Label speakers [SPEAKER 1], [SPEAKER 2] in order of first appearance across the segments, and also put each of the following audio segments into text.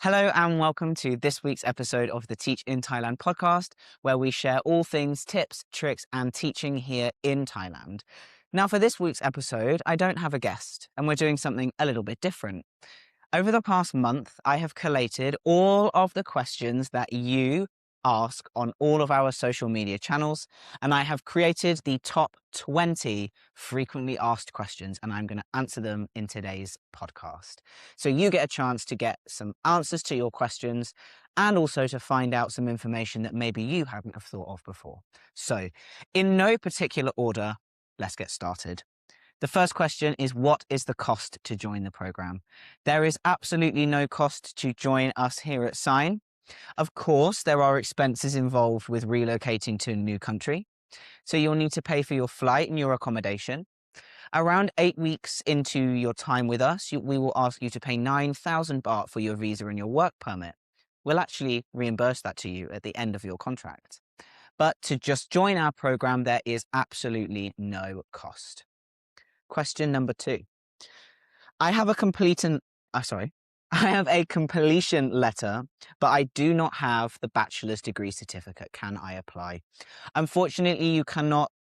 [SPEAKER 1] Hello and welcome to this week's episode of the Teach in Thailand podcast, where we share all things tips, tricks, and teaching here in Thailand. Now, for this week's episode, I don't have a guest, and we're doing something a little bit different. Over the past month, I have collated all of the questions that you ask on all of our social media channels, and I have created the top 20 frequently asked questions, and I'm going to answer them in today's podcast. So you get a chance to get some answers to your questions and also to find out some information that maybe you hadn't have thought of before. So in no particular order, let's get started. The first question is, what is the cost to join the program? There is absolutely no cost to join us here at Sine. Of course, there are expenses involved with relocating to a new country. So you'll need to pay for your flight and your accommodation. Around 8 weeks into your time with us, we will ask you to pay 9,000 baht for your visa and your work permit. We'll actually reimburse that to you at the end of your contract. But to just join our program, there is absolutely no cost. Question number 2. I have a completion letter, but I do not have the bachelor's degree certificate. Can I apply? Unfortunately,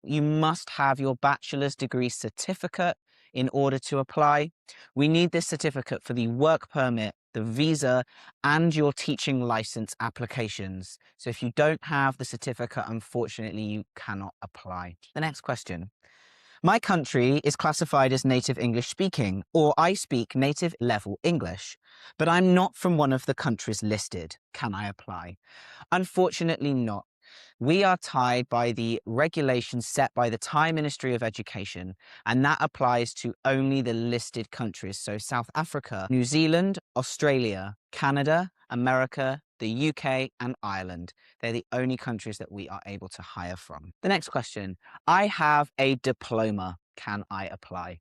[SPEAKER 1] you must have your bachelor's degree certificate in order to apply. We need this certificate for the work permit, the visa, and your teaching license applications. So if you don't have the certificate, unfortunately, you cannot apply. The next question. My country is classified as native English speaking, or I speak native level English, but I'm not from one of the countries listed. Can I apply? Unfortunately not. We are tied by the regulations set by the Thai Ministry of Education, and that applies to only the listed countries. So South Africa, New Zealand, Australia, Canada, America, the UK, and Ireland. They're the only countries that we are able to hire from. The next question. I have a diploma. Can I apply?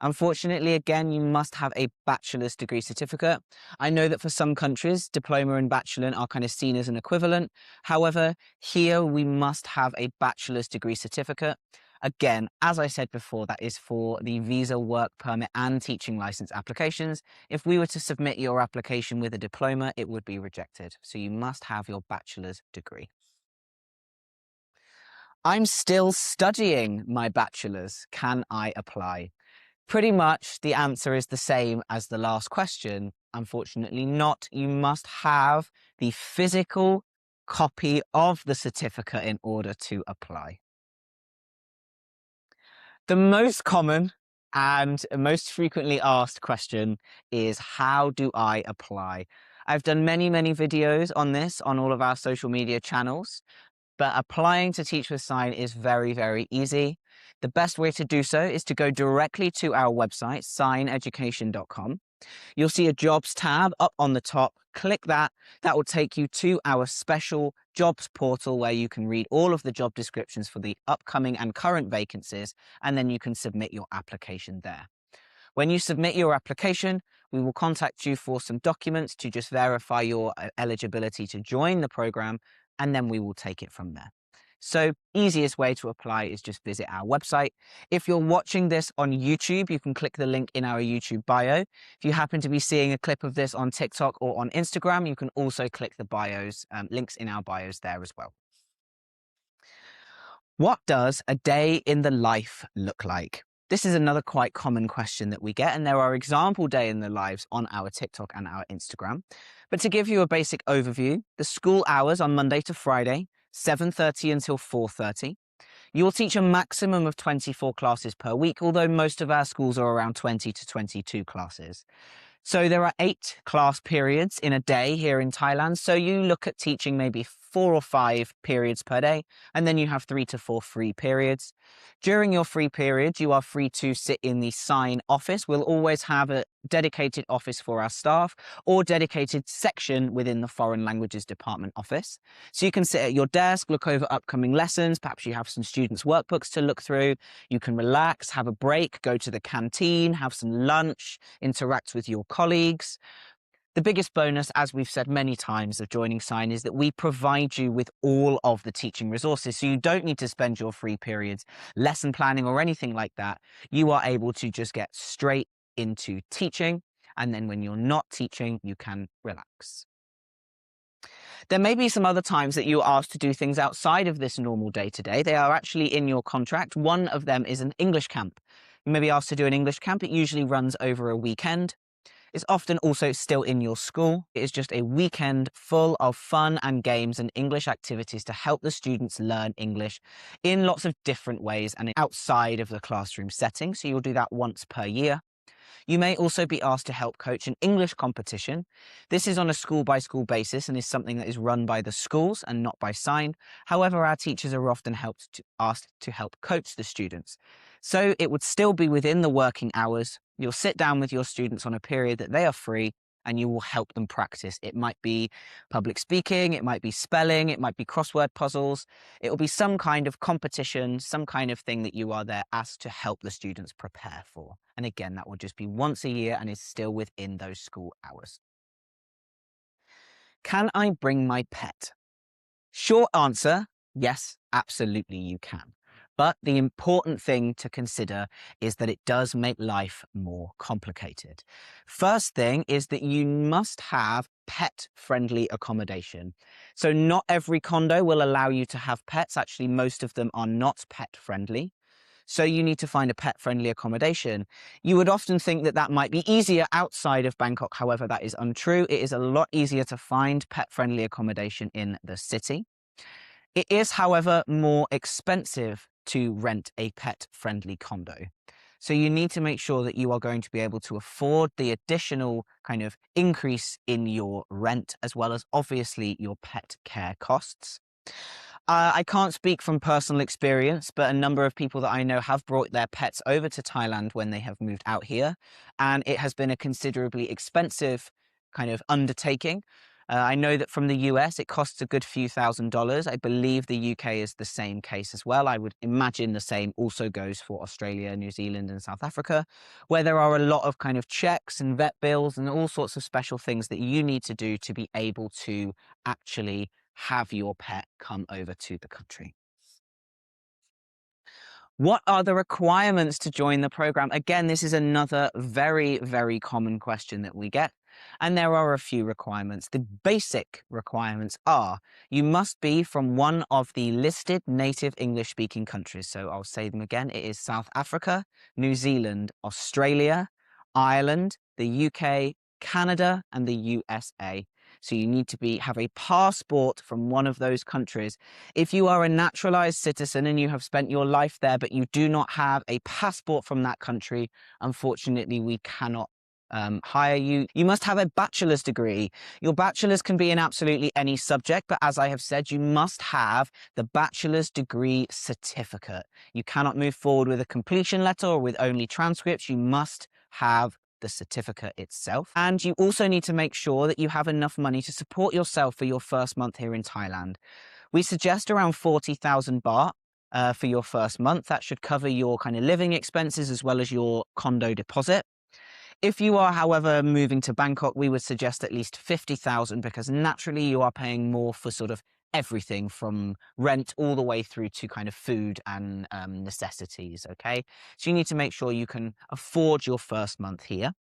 [SPEAKER 1] Unfortunately, again, you must have a bachelor's degree certificate. I know that for some countries, diploma and bachelor are kind of seen as an equivalent. However, here we must have a bachelor's degree certificate. Again, as I said before, that is for the visa, work permit, and teaching license applications. If we were to submit your application with a diploma, it would be rejected. So you must have your bachelor's degree. I'm still studying my bachelor's. Can I apply? Pretty much the answer is the same as the last question. Unfortunately not. You must have the physical copy of the certificate in order to apply. The most common and most frequently asked question is, how do I apply? I've done many videos on this on all of our social media channels. But applying to Teach with Sine is very easy. The best way to do so is to go directly to our website, sineeducation.com. You'll see a jobs tab up on the top. Click that. That will take you to our special jobs portal where you can read all of the job descriptions for the upcoming and current vacancies, and then you can submit your application there. When you submit your application, we will contact you for some documents to just verify your eligibility to join the program, and then we will take it from there. So easiest way to apply is just visit our website. If you're watching this on YouTube, you can click the link in our YouTube bio. If you happen to be seeing a clip of this on TikTok or on Instagram, you can also click the bios, links in our bios there as well. What does a day in the life look like? This is another quite common question that we get, and there are example day in the lives on our TikTok and our Instagram. But to give you a basic overview, the school hours on Monday to Friday, 7:30 until 4:30. You will teach a maximum of 24 classes per week, although most of our schools are around 20 to 22 classes. So there are 8 class periods in a day here in Thailand. So you look at teaching maybe 4 or 5 periods per day, and then you have 3 to 4 free periods. During your free periods, you are free to sit in the Sine office. We'll always have a dedicated office for our staff or dedicated section within the foreign languages department office. So you can sit at your desk, look over upcoming lessons. Perhaps you have some students' workbooks to look through. You can relax, have a break, go to the canteen, have some lunch, interact with your colleagues. The biggest bonus, as we've said many times, of joining Sine is that we provide you with all of the teaching resources. So you don't need to spend your free periods lesson planning or anything like that. You are able to just get straight into teaching. And then when you're not teaching, you can relax. There may be some other times that you are asked to do things outside of this normal day-to-day. They are actually in your contract. One of them is an English camp. You may be asked to do an English camp. It usually runs over a weekend. It's often also still in your school. It is just a weekend full of fun and games and English activities to help the students learn English in lots of different ways and outside of the classroom setting. So you'll do that once per year. You may also be asked to help coach an English competition. This is on a school-by-school basis and is something that is run by the schools and not by Sine. However, our teachers are often asked to help coach the students. So it would still be within the working hours. You'll sit down with your students on a period that they are free and you will help them practice. It might be public speaking, it might be spelling, it might be crossword puzzles. It will be some kind of competition, some kind of thing that you are there asked to help the students prepare for. And again, that will just be once a year and is still within those school hours. Can I bring my pet? Short answer, yes, absolutely you can. But the important thing to consider is that it does make life more complicated. First thing is that you must have pet-friendly accommodation. So not every condo will allow you to have pets. Actually, most of them are not pet-friendly. So you need to find a pet-friendly accommodation. You would often think that that might be easier outside of Bangkok. However, that is untrue. It is a lot easier to find pet-friendly accommodation in the city. It is, however, more expensive to rent a pet-friendly condo. So you need to make sure that you are going to be able to afford the additional kind of increase in your rent, as well as obviously your pet care costs. I can't speak from personal experience, but a number of people that I know have brought their pets over to Thailand when they have moved out here, and it has been a considerably expensive kind of undertaking. I know that from the US, it costs a good few $1,000s. I believe the UK is the same case as well. I would imagine the same also goes for Australia, New Zealand, and South Africa, where there are a lot of kind of checks and vet bills and all sorts of special things that you need to do to be able to actually have your pet come over to the country. What are the requirements to join the program? Again, this is another very, very common question that we get. And there are a few requirements. The basic requirements are you must be from one of the listed native English-speaking countries. So I'll say them again. It is South Africa, New Zealand, Australia, Ireland, the UK, Canada, and the USA. So you need to have a passport from one of those countries. If you are a naturalized citizen and you have spent your life there, but you do not have a passport from that country, unfortunately, we cannot hire you. You must have a bachelor's degree. Your bachelor's can be in absolutely any subject, but as I have said, you must have the bachelor's degree certificate. You cannot move forward with a completion letter or with only transcripts. You must have the certificate itself. And you also need to make sure that you have enough money to support yourself for your first month here in Thailand. We suggest around 40,000 baht for your first month. That should cover your kind of living expenses as well as your condo deposit. If you are, however, moving to Bangkok, we would suggest at least 50,000 because naturally you are paying more for sort of everything from rent all the way through to kind of food and necessities, okay? So you need to make sure you can afford your first month here.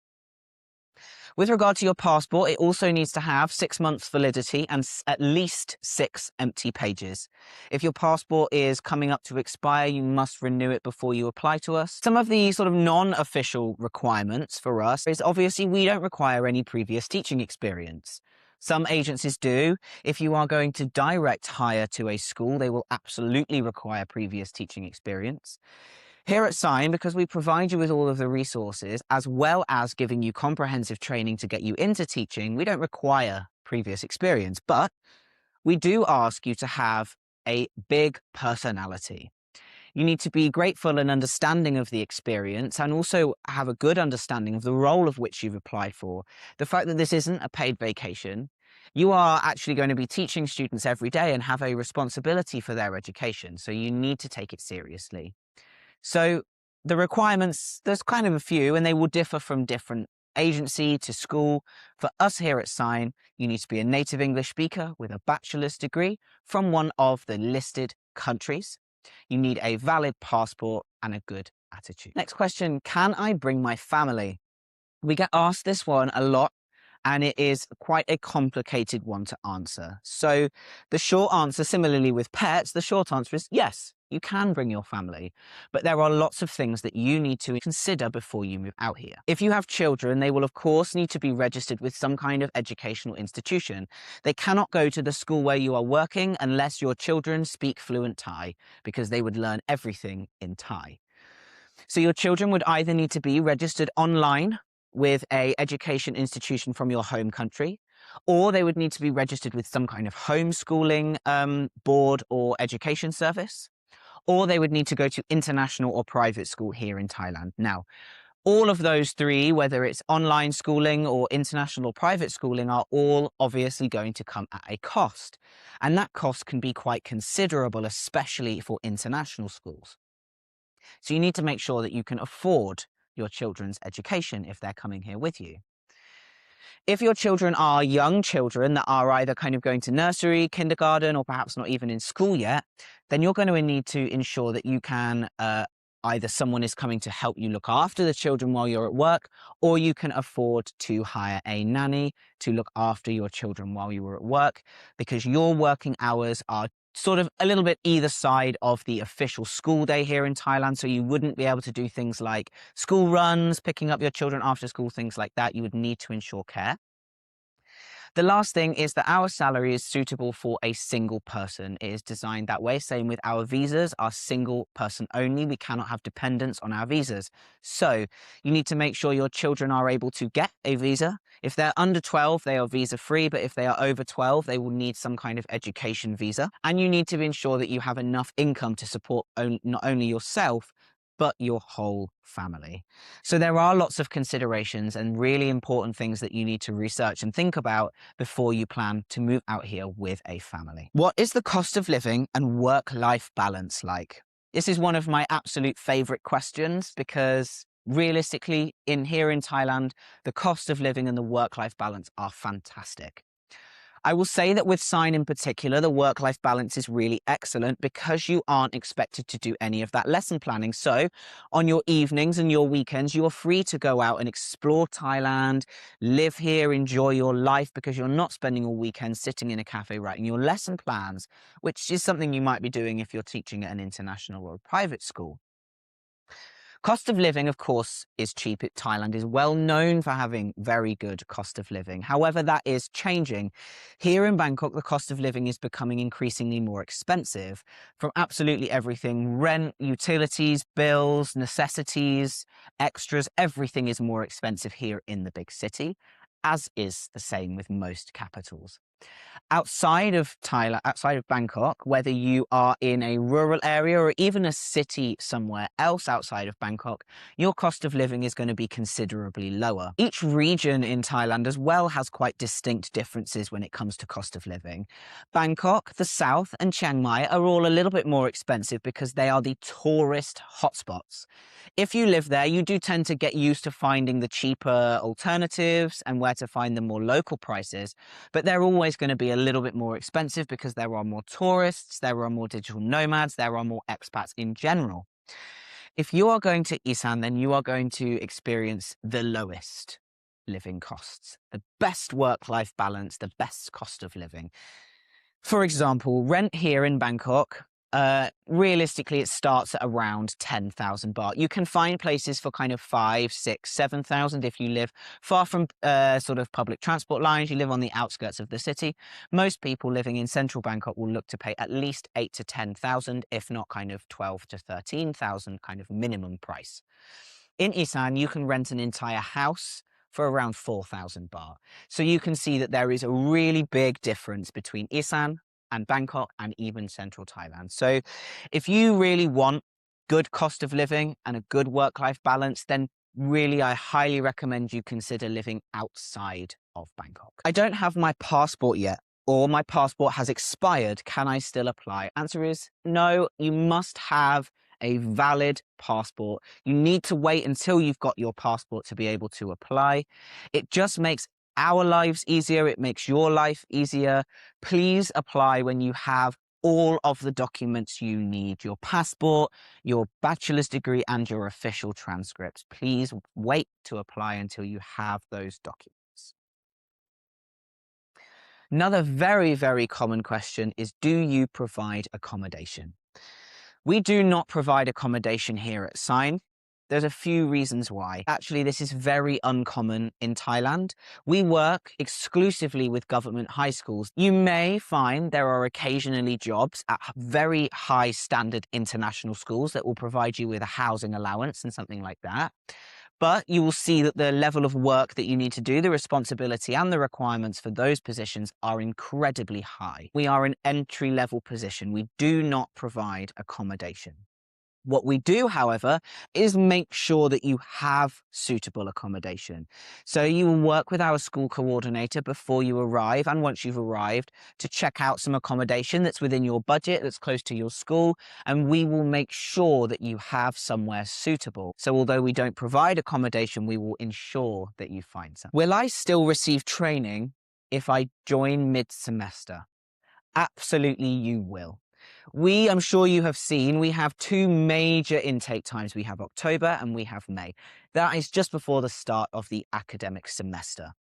[SPEAKER 1] With regard to your passport, it also needs to have 6 months validity and at least 6 empty pages. If your passport is coming up to expire, you must renew it before you apply to us. Some of the sort of non-official requirements for us is obviously we don't require any previous teaching experience. Some agencies do. If you are going to direct hire to a school, they will absolutely require previous teaching experience. Here at Sine, because we provide you with all of the resources, as well as giving you comprehensive training to get you into teaching, we don't require previous experience, but we do ask you to have a big personality. You need to be grateful and understanding of the experience and also have a good understanding of the role of which you've applied for. The fact that this isn't a paid vacation, you are actually going to be teaching students every day and have a responsibility for their education, so you need to take it seriously. So the requirements, there's kind of a few, and they will differ from different agency to school. For us here at Sine, you need to be a native English speaker with a bachelor's degree from one of the listed countries. You need a valid passport and a good attitude. Next question, can I bring my family? We get asked this one a lot, and it is quite a complicated one to answer. So the short answer, similarly with pets, the short answer is yes, you can bring your family, but there are lots of things that you need to consider before you move out here. If you have children, they will of course need to be registered with some kind of educational institution. They cannot go to the school where you are working unless your children speak fluent Thai, because they would learn everything in Thai. So your children would either need to be registered online with an education institution from your home country, or they would need to be registered with some kind of homeschooling board or education service, or they would need to go to international or private school here in Thailand. Now, all of those three, whether it's online schooling or international or private schooling, are all obviously going to come at a cost. And that cost can be quite considerable, especially for international schools. So you need to make sure that you can afford your children's education if they're coming here with you. If your children are young children that are either kind of going to nursery, kindergarten, or perhaps not even in school yet, then you're going to need to ensure that you can either someone is coming to help you look after the children while you're at work, or you can afford to hire a nanny to look after your children while you are at work, because your working hours are sort of a little bit either side of the official school day here in Thailand. So you wouldn't be able to do things like school runs, picking up your children after school, things like that. You would need to ensure care. The last thing is that our salary is suitable for a single person. It is designed that way. Same with our visas, are single person only. We cannot have dependents on our visas. So you need to make sure your children are able to get a visa. If they're under 12, they are visa free, but if they are over 12, they will need some kind of education visa. And you need to ensure that you have enough income to support not only yourself, but your whole family. So there are lots of considerations and really important things that you need to research and think about before you plan to move out here with a family. What is the cost of living and work-life balance like? This is one of my absolute favorite questions, because realistically, here in Thailand, the cost of living and the work-life balance are fantastic. I will say that with Sine in particular, the work-life balance is really excellent because you aren't expected to do any of that lesson planning. So on your evenings and your weekends, you're free to go out and explore Thailand, live here, enjoy your life, because you're not spending all weekend sitting in a cafe writing your lesson plans, which is something you might be doing if you're teaching at an international or a private school. Cost of living, of course, is cheap. Thailand is well known for having very good cost of living. However, that is changing. Here in Bangkok, the cost of living is becoming increasingly more expensive, from absolutely everything: rent, utilities, bills, necessities, extras. Everything is more expensive here in the big city, as is the same with most capitals. Outside of Thailand, outside of Bangkok, whether you are in a rural area or even a city somewhere else outside of Bangkok, your cost of living is going to be considerably lower. Each region in Thailand as well has quite distinct differences when it comes to cost of living. Bangkok, the south, and Chiang Mai are all a little bit more expensive because they are the tourist hotspots. If you live there, you do tend to get used to finding the cheaper alternatives and where to find the more local prices, but they're always going to be a little bit more expensive because there are more tourists, there are more digital nomads, there are more expats in general. If you are going to Isan, then you are going to experience the lowest living costs, the best work-life balance, the best cost of living. For example, rent here in Bangkok, realistically, it starts at around 10,000 baht. You can find places for kind of 5, 6, 7,000 if you live far from sort of public transport lines, you live on the outskirts of the city. Most people living in central Bangkok will look to pay at least 8 to 10,000, if not kind of 12 to 13,000 kind of minimum price. In Isan, you can rent an entire house for around 4,000 baht. So you can see that there is a really big difference between Isan and Bangkok and even central Thailand. So if you really want good cost of living and a good work-life balance, then really I highly recommend you consider living outside of Bangkok. I don't have my passport yet, or my passport has expired. Can I still apply? Answer is no. You must have a valid passport. You need to wait until you've got your passport to be able to apply. It just makes our lives easier. It makes your life easier. Please apply when you have all of the documents you need, your passport, your bachelor's degree, and your official transcripts. Please wait to apply until you have those documents. Another very, very common question is, do you provide accommodation? We do not provide accommodation here at Sine. There's a few reasons why. Actually, this is very uncommon in Thailand. We work exclusively with government high schools. You may find there are occasionally jobs at very high standard international schools that will provide you with a housing allowance and something like that. But you will see that the level of work that you need to do, the responsibility and the requirements for those positions are incredibly high. We are an entry-level position. We do not provide accommodation. What we do, however, is make sure that you have suitable accommodation. So you will work with our school coordinator before you arrive and once you've arrived to check out some accommodation that's within your budget, that's close to your school, and we will make sure that you have somewhere suitable. So although we don't provide accommodation, we will ensure that you find some. Will I still receive training if I join mid-semester? Absolutely, you will. I'm sure you have seen, we have two major intake times. We have October and we have May. That is just before the start of the academic semester.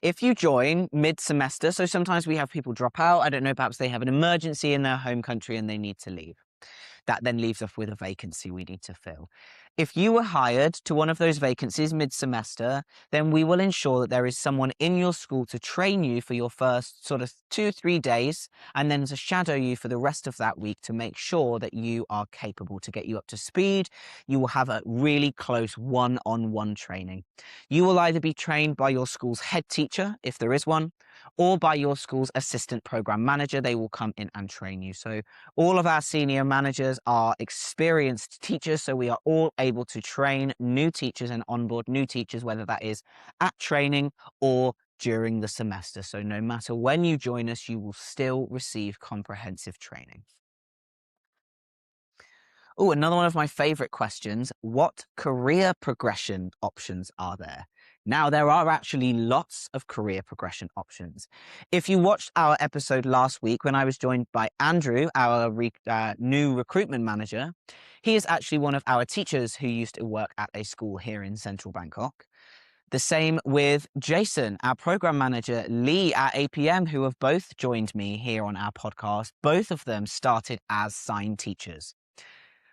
[SPEAKER 1] If you join mid-semester, so sometimes we have people drop out, I don't know, perhaps they have an emergency in their home country and they need to leave. That then leaves us with a vacancy we need to fill. If you were hired to one of those vacancies mid-semester, then we will ensure that there is someone in your school to train you for your first sort of 2-3 days, and then to shadow you for the rest of that week to make sure that you are capable, to get you up to speed. You will have a really close one-on-one training. You will either be trained by your school's head teacher, if there is one, or by your school's assistant program manager. They will come in and train you. So all of our senior managers are experienced teachers, so we are all able to train new teachers and onboard new teachers, whether that is at training or during the semester. So no matter when you join us, you will still receive comprehensive training. Oh, another one of my favorite questions. What career progression options are there? Now, there are actually lots of career progression options. If you watched our episode last week when I was joined by Andrew, our new recruitment manager, he is actually one of our teachers who used to work at a school here in central Bangkok. The same with Jason, our program manager, Lee at APM, who have both joined me here on our podcast. Both of them started as Sine teachers.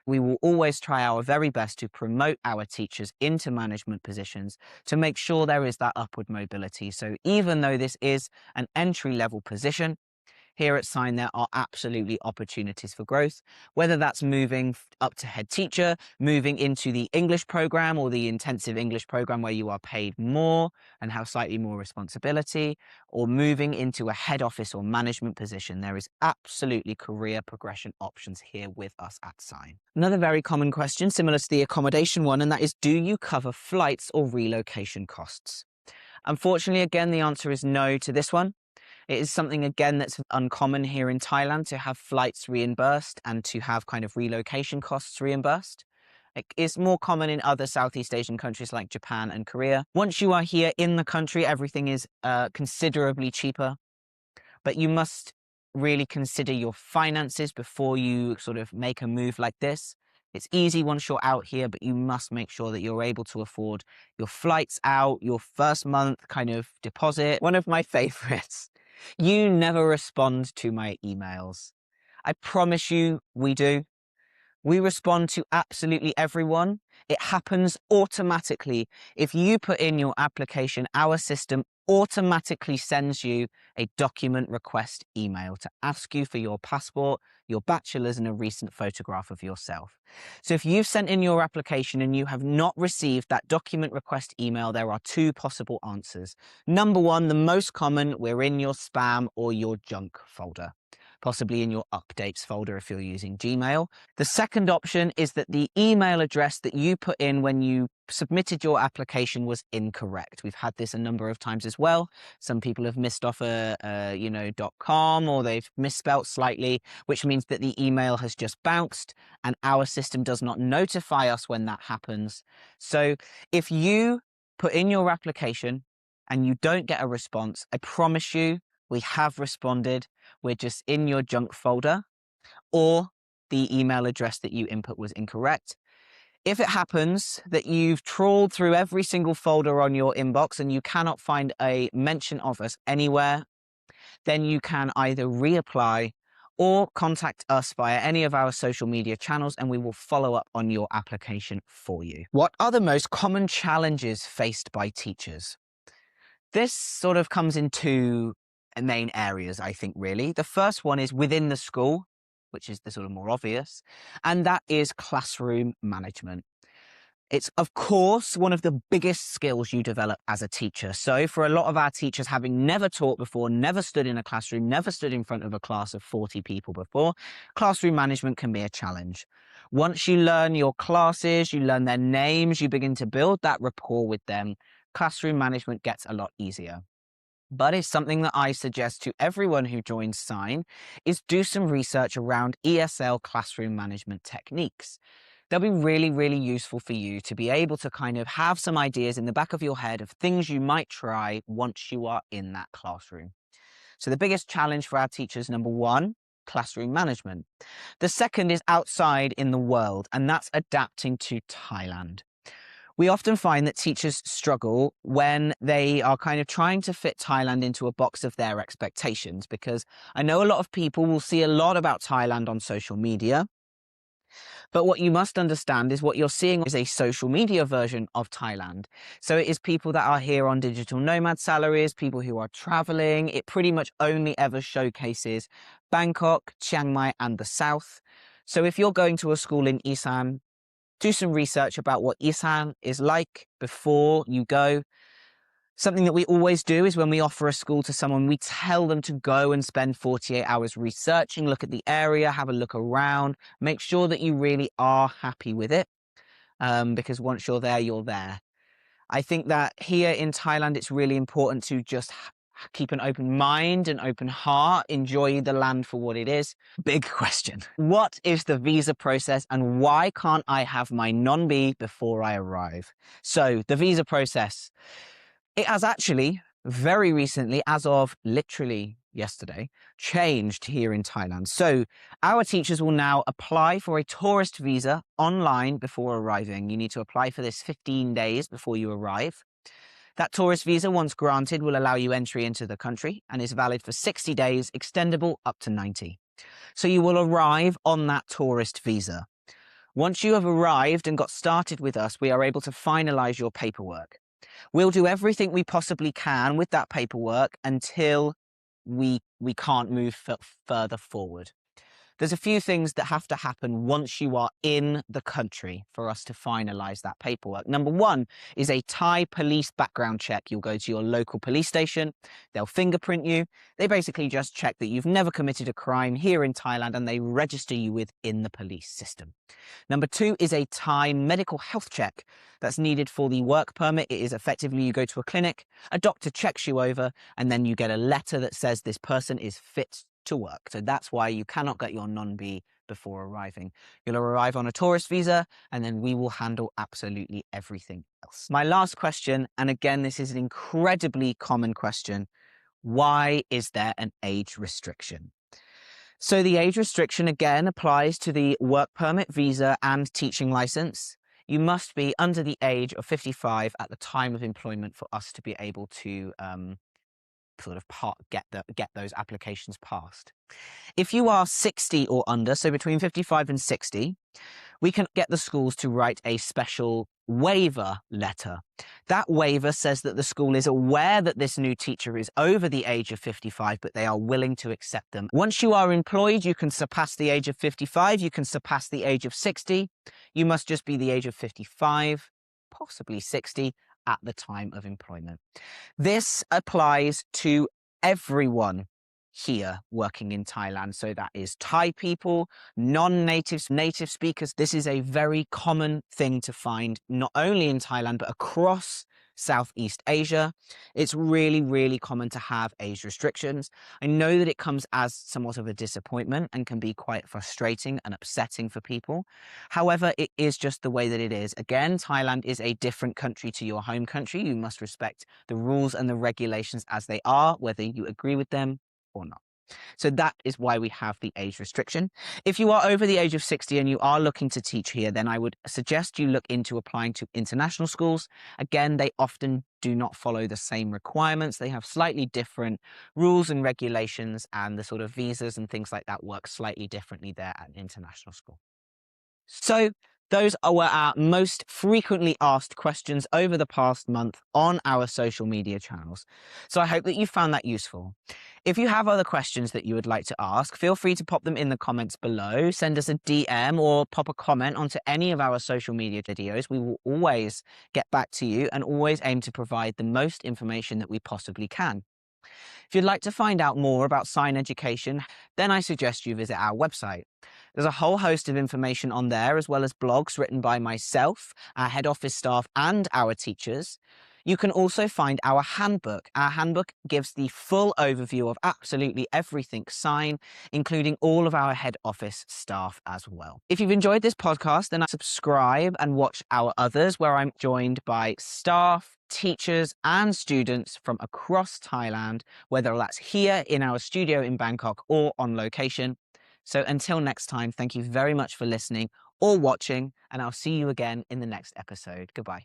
[SPEAKER 1] We will always try our very best to promote our teachers into management positions to make sure there is that upward mobility. So even though this is an entry-level position, here at Sine, there are absolutely opportunities for growth, whether that's moving up to head teacher, moving into the English program or the intensive English program where you are paid more and have slightly more responsibility, or moving into a head office or management position. There is absolutely career progression options here with us at Sine. Another very common question, similar to the accommodation one, and that is, do you cover flights or relocation costs? Unfortunately, again, the answer is no to this one. It is something, again, that's uncommon here in Thailand to have flights reimbursed and to have kind of relocation costs reimbursed. It is more common in other Southeast Asian countries like Japan and Korea. Once you are here in the country, everything is considerably cheaper, but you must really consider your finances before you sort of make a move like this. It's easy once you're out here, but you must make sure that you're able to afford your flights out, your first month kind of deposit. One of my favorites. You never respond to my emails. I promise you we do. We respond to absolutely everyone. It happens automatically. If you put in your application, our system automatically sends you a document request email to ask you for your passport, your bachelor's, and a recent photograph of yourself. So if you've sent in your application and you have not received that document request email, there are two possible answers. Number one, the most common, we're in your spam or your junk folder, possibly in your updates folder if you're using Gmail. The second option is that the email address that you put in when you submitted your application was incorrect. We've had this a number of times as well. Some people have missed off a .com, or they've misspelt slightly, which means that the email has just bounced and our system does not notify us when that happens. So if you put in your application and you don't get a response, I promise you, we have responded, we're just in your junk folder, or the email address that you input was incorrect. If it happens that you've trawled through every single folder on your inbox and you cannot find a mention of us anywhere, then you can either reapply or contact us via any of our social media channels and we will follow up on your application for you. What are the most common challenges faced by teachers? This sort of comes in two main areas, I think, really. The first one is within the school, which is the sort of more obvious, and that is classroom management. It's, of course, one of the biggest skills you develop as a teacher. So for a lot of our teachers, having never taught before, never stood in a classroom, never stood in front of a class of 40 people before, classroom management can be a challenge. Once you learn your classes, you learn their names, you begin to build that rapport with them, classroom management gets a lot easier. But it's something that I suggest to everyone who joins Sine is do some research around ESL classroom management techniques. They'll be really, really useful for you to be able to kind of have some ideas in the back of your head of things you might try once you are in that classroom. So the biggest challenge for our teachers, number one, classroom management. The second is outside in the world, and that's adapting to Thailand. We often find that teachers struggle when they are kind of trying to fit Thailand into a box of their expectations, because I know a lot of people will see a lot about Thailand on social media. But what you must understand is what you're seeing is a social media version of Thailand. So it is people that are here on digital nomad salaries, people who are traveling. It pretty much only ever showcases Bangkok, Chiang Mai, and the south. So if you're going to a school in Isan, do some research about what Isan is like before you go. Something that we always do is when we offer a school to someone, we tell them to go and spend 48 hours researching, look at the area, have a look around, make sure that you really are happy with it, because once you're there, you're there. I think that here in Thailand, it's really important to just keep an open mind, an open heart, enjoy the land for what it is. Big question. What is the visa process and why can't I have my non-B before I arrive? So the visa process. It has actually, very recently, as of literally yesterday, changed here in Thailand. So our teachers will now apply for a tourist visa online before arriving. You need to apply for this 15 days before you arrive. That tourist visa, once granted, will allow you entry into the country and is valid for 60 days, extendable up to 90. So you will arrive on that tourist visa. Once you have arrived and got started with us, we are able to finalize your paperwork. We'll do everything we possibly can with that paperwork until we can't move further forward. There's a few things that have to happen once you are in the country for us to finalize that paperwork. Number one is a Thai police background check. You'll go to your local police station, they'll fingerprint you. They basically just check that you've never committed a crime here in Thailand and they register you within the police system. Number two is a Thai medical health check that's needed for the work permit. It is effectively you go to a clinic, a doctor checks you over, and then you get a letter that says this person is fit to work. So that's why you cannot get your non-B before arriving. You'll arrive on a tourist visa and then we will handle absolutely everything else. My last question, and again, this is an incredibly common question. Why is there an age restriction? So the age restriction again applies to the work permit, visa and teaching license. You must be under the age of 55 at the time of employment for us to be able to sort of get those applications passed. If you are 60 or under, so between 55 and 60, we can get the schools to write a special waiver letter. That waiver says that the school is aware that this new teacher is over the age of 55, but they are willing to accept them. Once you are employed, you can surpass the age of 55, you can surpass the age of 60. You must just be the age of 55, possibly 60, at the time of employment. This applies to everyone here working in Thailand. So that is Thai people, non-natives, native speakers. This is a very common thing to find, not only in Thailand, but across Southeast Asia. It's really, really common to have age restrictions. I know that it comes as somewhat of a disappointment and can be quite frustrating and upsetting for people. However, it is just the way that it is. Again, Thailand is a different country to your home country. You must respect the rules and the regulations as they are, whether you agree with them or not. So that is why we have the age restriction. If you are over the age of 60 and you are looking to teach here, then I would suggest you look into applying to international schools. Again, they often do not follow the same requirements. They have slightly different rules and regulations, and the sort of visas and things like that work slightly differently there at an international school. So those were our most frequently asked questions over the past month on our social media channels. So I hope that you found that useful. If you have other questions that you would like to ask, feel free to pop them in the comments below, send us a DM or pop a comment onto any of our social media videos. We will always get back to you and always aim to provide the most information that we possibly can. If you'd like to find out more about Sine education, then I suggest you visit our website. There's a whole host of information on there, as well as blogs written by myself, our head office staff, and our teachers. You can also find our handbook. Our handbook gives the full overview of absolutely everything Sine, including all of our head office staff as well. If you've enjoyed this podcast, then subscribe and watch our others, where I'm joined by staff, teachers, and students from across Thailand, whether that's here in our studio in Bangkok or on location. So until next time, thank you very much for listening or watching, and I'll see you again in the next episode. Goodbye.